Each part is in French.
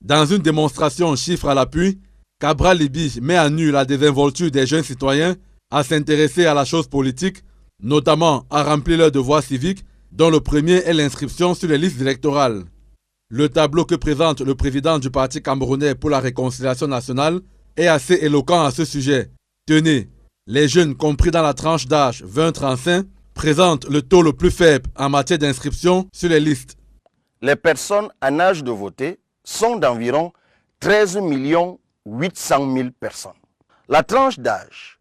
Dans une démonstration chiffres à l'appui, Cabral Libby met à nu la désinvolture des jeunes citoyens à s'intéresser à la chose politique, notamment à remplir leurs devoirs civiques, dont le premier est l'inscription sur les listes électorales. Le tableau que présente le président du Parti camerounais pour la réconciliation nationale est assez éloquent à ce sujet. Tenez, les jeunes compris dans la tranche d'âge 20-35 présentent le taux le plus faible en matière d'inscription sur les listes. Les personnes en âge de voter sont d'environ 13 800 000 personnes. La tranche d'âge,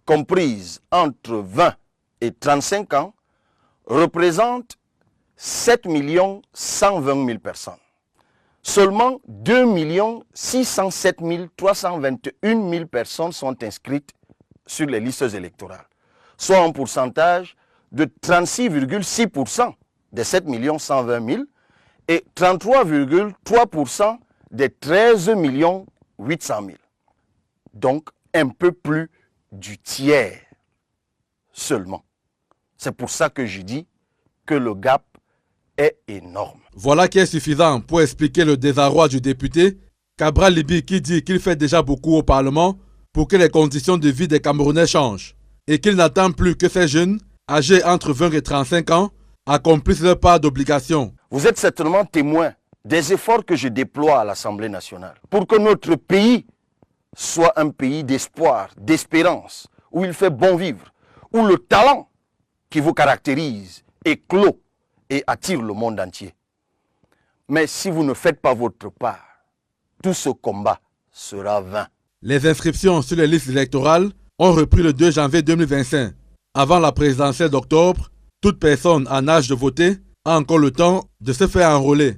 comprise entre 20 et 35 ans, représente 7 120 000 personnes. Seulement 2 607 321 000 personnes sont inscrites sur les listes électorales, soit un pourcentage de 36,6% des 7 120 000 et 33,3% des 13 800 000. Donc un peu plus du tiers seulement. C'est pour ça que je dis que le gap est énorme. Voilà qui est suffisant pour expliquer le désarroi du député Cabral Libby qui dit qu'il fait déjà beaucoup au Parlement pour que les conditions de vie des Camerounais changent et qu'il n'attend plus que ces jeunes, âgés entre 20 et 35 ans, accomplissent leur part d'obligation. Vous êtes certainement témoin des efforts que je déploie à l'Assemblée nationale pour que notre pays soit un pays d'espoir, d'espérance, où il fait bon vivre, où le talent qui vous caractérise éclot et attire le monde entier. Mais si vous ne faites pas votre part, tout ce combat sera vain. Les inscriptions sur les listes électorales ont repris le 2 janvier 2025. Avant la présidentielle d'octobre, toute personne en âge de voter a encore le temps de se faire enrôler.